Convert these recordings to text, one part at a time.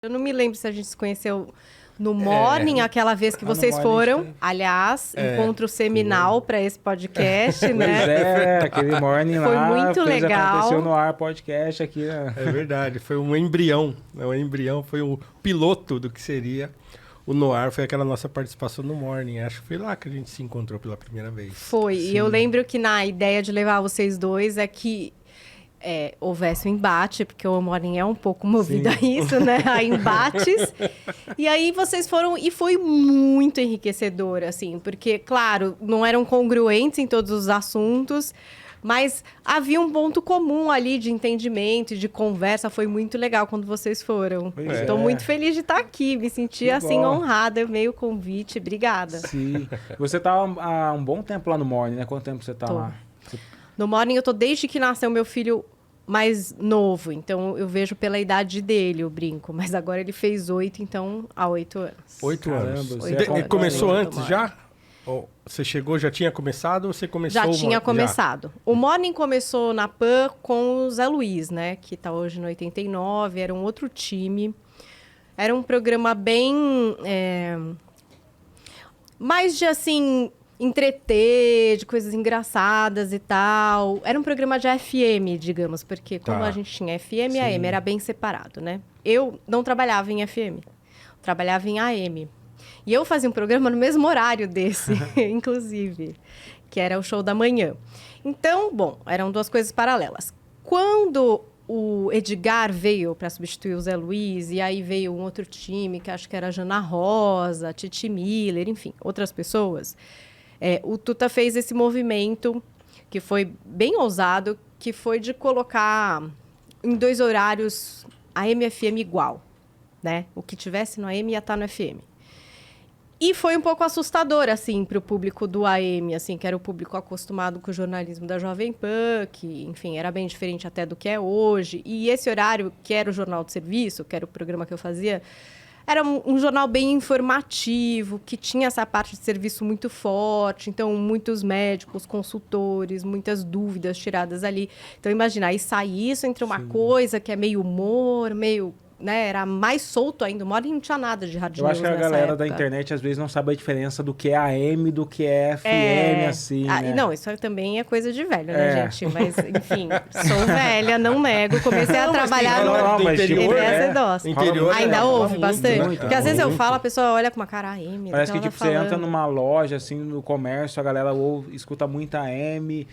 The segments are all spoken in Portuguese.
Eu não me lembro se a gente se conheceu no Morning, aquela vez que vocês foram. Aliás, encontro seminal para esse podcast, né? Pois é, aquele Morning lá. Foi muito legal. Aconteceu no ar podcast aqui. Né? É verdade, foi um embrião. O embrião foi o piloto do que seria o Noir, foi aquela nossa participação no Morning. Acho que foi lá que a gente se encontrou pela primeira vez. Foi, Sim. e eu lembro que na ideia de levar vocês dois é que houvesse um embate, porque o Morning é um pouco movido a isso, né? A embates. E aí vocês foram, e foi muito enriquecedor, assim, porque, claro, não eram congruentes em todos os assuntos, mas havia um ponto comum ali de entendimento e de conversa. Foi muito legal quando vocês foram. Estou muito feliz de estar aqui, me senti, assim, honrada, meio convite. Obrigada. Sim. Você está há um bom tempo lá no Morning, né? Quanto tempo você está lá? No Morning eu tô desde que nasceu meu filho mais novo, então eu vejo pela idade dele, eu brinco. Mas agora ele fez 8, então há 8 anos. 8 anos. Você começou antes já? Ou você chegou, já tinha começado ou você começou? Já tinha começado. O Morning começou na PAN com o Zé Luiz, né? Que tá hoje no 89, era um outro time. Era um programa bem... mais de, assim... entreter, de coisas engraçadas e tal. Era um programa de FM, digamos, porque como a gente tinha FM e AM, era bem separado, né? Eu não trabalhava em FM, trabalhava em AM. E eu fazia um programa no mesmo horário desse, inclusive, que era o Show da Manhã. Então, bom, eram duas coisas paralelas. Quando o Edgar veio para substituir o Zé Luiz, e aí veio um outro time, que acho que era a Jana Rosa, Titi Miller, enfim, outras pessoas... o Tuta fez esse movimento, que foi bem ousado, que foi de colocar em 2 horários AM e FM igual, né? O que tivesse no AM ia estar no FM. E foi um pouco assustador, assim, para o público do AM, assim, que era o público acostumado com o jornalismo da Jovem Pan, que, enfim, era bem diferente até do que é hoje. E esse horário, que era o Jornal de Serviço, que era o programa que eu fazia... Era um jornal bem informativo, que tinha essa parte de serviço muito forte. Então, muitos médicos, consultores, muitas dúvidas tiradas ali. Então, imagina, aí sai isso entre uma coisa que é meio humor, meio... né? Era mais solto ainda. O Morning não tinha nada de rádio. Eu acho que a galera da internet, às vezes, não sabe a diferença do que é AM do que é FM, assim, né? Não, isso também é coisa de velho, né, gente? Mas, enfim, sou velha, não nego. Comecei a trabalhar no interior, interior. Ainda ouve bastante. muito, porque às vezes eu falo, a pessoa olha com uma cara AM. Parece que, tipo, você entra numa loja, assim, no comércio, a galera escuta muito AM.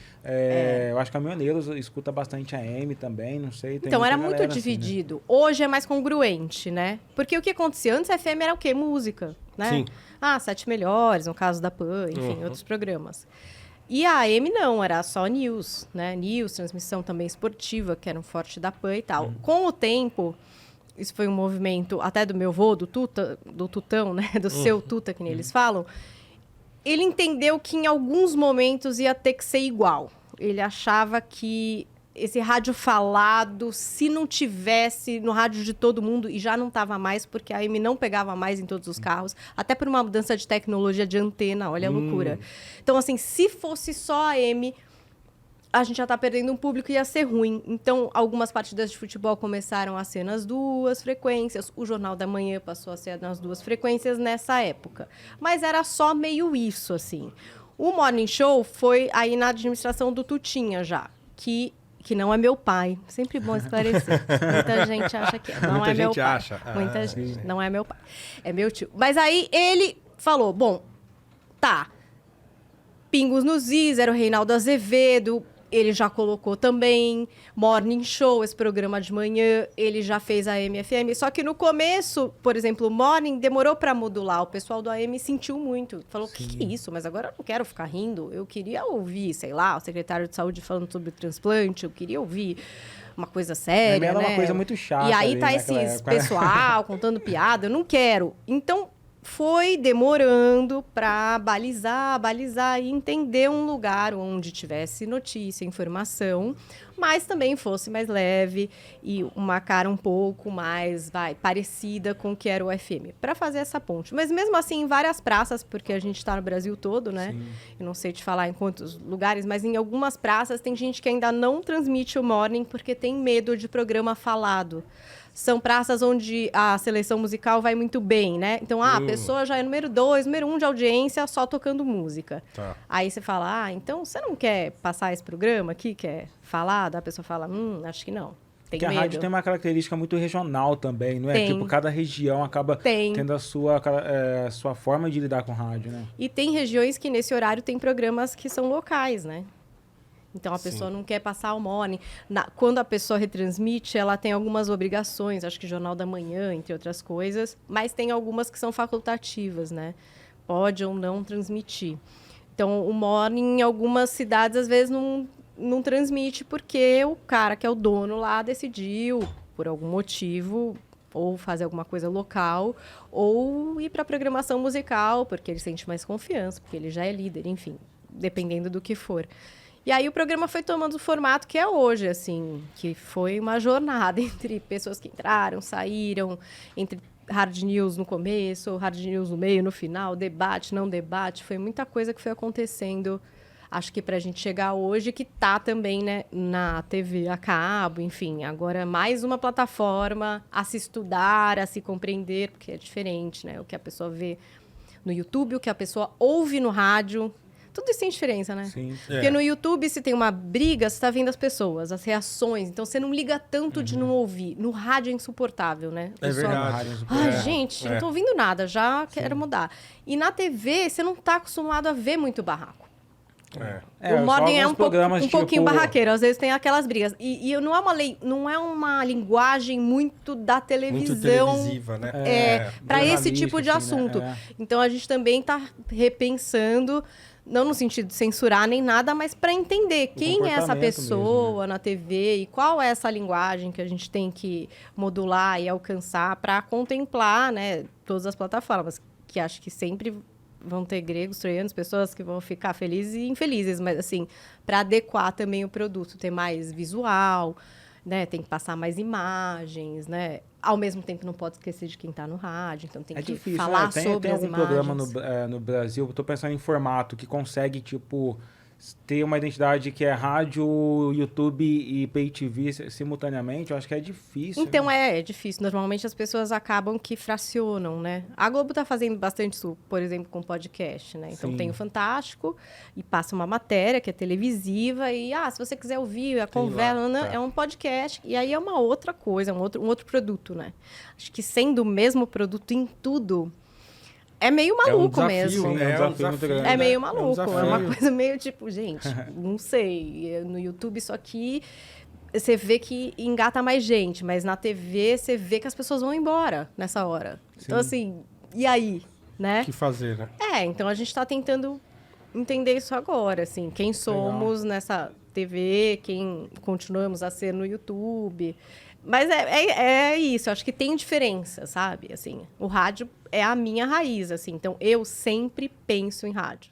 Eu acho que caminhoneiros escuta bastante AM também, não sei. Então, era muito dividido. Assim, né? Hoje é mais congruente, né? Porque o que acontecia antes, a FM era o quê? Música, né? Sim. 7 Melhores, no caso da PAN, enfim, outros programas. E a AM não, era só news, né? News, transmissão também esportiva, que era um forte da PAN e tal. Com o tempo, isso foi um movimento até do meu vô, do Tutão, né? Do seu Tuta, que nem eles falam. Ele entendeu que em alguns momentos ia ter que ser igual. Ele achava que esse rádio falado, se não tivesse no rádio de todo mundo, e já não estava mais, porque a AM não pegava mais em todos os carros, até por uma mudança de tecnologia de antena, olha a loucura. Então, assim, se fosse só a AM, a gente já está perdendo um público e ia ser ruim. Então, algumas partidas de futebol começaram a ser nas 2 frequências, o Jornal da Manhã passou a ser nas 2 frequências nessa época. Mas era só meio isso, assim. O Morning Show foi aí na administração do Tutinha já, que não é meu pai. Sempre bom esclarecer. Muita gente acha que é. Não é meu pai. Muita gente. Não é meu pai. É meu tio. Mas aí ele falou, bom, tá. Pingos nos Is, era o Reinaldo Azevedo. Ele já colocou também Morning Show, esse programa de manhã. Ele já fez a AM FM. Só que no começo, por exemplo, o Morning demorou para modular. O pessoal do AM sentiu muito. Falou, o que é isso? Mas agora eu não quero ficar rindo. Eu queria ouvir, sei lá, o secretário de saúde falando sobre transplante. Eu queria ouvir uma coisa séria, né? Era uma coisa muito chata. E aí tá esse pessoal contando piada. Eu não quero. Então... foi demorando para balizar e entender um lugar onde tivesse notícia, informação, mas também fosse mais leve e uma cara um pouco mais, parecida com o que era o FM, para fazer essa ponte. Mas mesmo assim, em várias praças, porque a gente está no Brasil todo, né? Sim. Eu não sei te falar em quantos lugares, mas em algumas praças tem gente que ainda não transmite o Morning porque tem medo de programa falado. são praças onde a seleção musical vai muito bem, né? Então, a pessoa já é número 2, número 1 de audiência, só tocando música. Tá. Aí você fala, então você não quer passar esse programa aqui, quer falar? Daí a pessoa fala, acho que não. Tem Porque a medo. rádio tem uma característica muito regional também, não é? Tem. Tipo, cada região acaba tendo a sua forma de lidar com rádio, né? E tem regiões que nesse horário tem programas que são locais, né? Então, a pessoa não quer passar o morning. Quando a pessoa retransmite, ela tem algumas obrigações, acho que Jornal da Manhã, entre outras coisas, mas tem algumas que são facultativas, né? Pode ou não transmitir. Então, o morning, em algumas cidades, às vezes, não transmite porque o cara que é o dono lá decidiu, por algum motivo, ou fazer alguma coisa local, ou ir para a programação musical, porque ele sente mais confiança, porque ele já é líder, enfim, dependendo do que for. E aí o programa foi tomando o formato que é hoje, assim, que foi uma jornada entre pessoas que entraram, saíram, entre hard news no começo, hard news no meio, no final, debate, não debate, foi muita coisa que foi acontecendo, acho que pra gente chegar hoje, que tá também, né, na TV a cabo, enfim, agora mais uma plataforma a se estudar, a se compreender, porque é diferente, né, o que a pessoa vê no YouTube, o que a pessoa ouve no rádio. Tudo isso tem diferença, né? Sim. Porque no YouTube, se tem uma briga, você está vendo as pessoas, as reações. Então, você não liga tanto de não ouvir. No rádio é insuportável, né? É verdade. Ai, gente, não tô ouvindo nada, já quero mudar. E na TV, você não tá acostumado a ver muito barraco. O Morning é um pouquinho barraqueiro, às vezes tem aquelas brigas. E não é uma linguagem muito da televisão. Muito televisiva, né? Para esse tipo de assunto. Né? Então, a gente também está repensando, não no sentido de censurar nem nada, mas para entender quem é essa pessoa mesmo, né? Na TV e qual é essa linguagem que a gente tem que modular e alcançar para contemplar, né, todas as plataformas, que acho que sempre vão ter gregos, troianos, pessoas que vão ficar felizes e infelizes, mas assim, para adequar também o produto, ter mais visual, né, tem que passar mais imagens, né? Ao mesmo tempo não pode esquecer de quem está no rádio, então tem que difícil, falar né? sobre as imagens. Tem algum programa no Brasil, eu tô pensando em formato, que consegue, tipo, ter uma identidade que é rádio, YouTube e Pay TV simultaneamente, eu acho que é difícil. Então, né? é difícil. Normalmente as pessoas acabam que fracionam, né? A Globo tá fazendo bastante isso, por exemplo, com podcast, né? Então, tem o Fantástico e passa uma matéria que é televisiva e, se você quiser ouvir a conversa, é um podcast. E aí é uma outra coisa, um outro produto, né? Acho que sendo o mesmo produto em tudo, é meio maluco mesmo. Sim, é um desafio muito grande. É meio maluco. É uma coisa meio tipo, gente, não sei. No YouTube isso aqui, você vê que engata mais gente. Mas na TV, você vê que as pessoas vão embora nessa hora. Sim. Então, assim, e aí? Né? O que fazer, né? Então a gente está tentando entender isso agora, assim. Quem somos nessa TV, quem continuamos a ser no YouTube. Mas é isso, acho que tem diferença, sabe? Assim, o rádio é a minha raiz, assim. Então, eu sempre penso em rádio.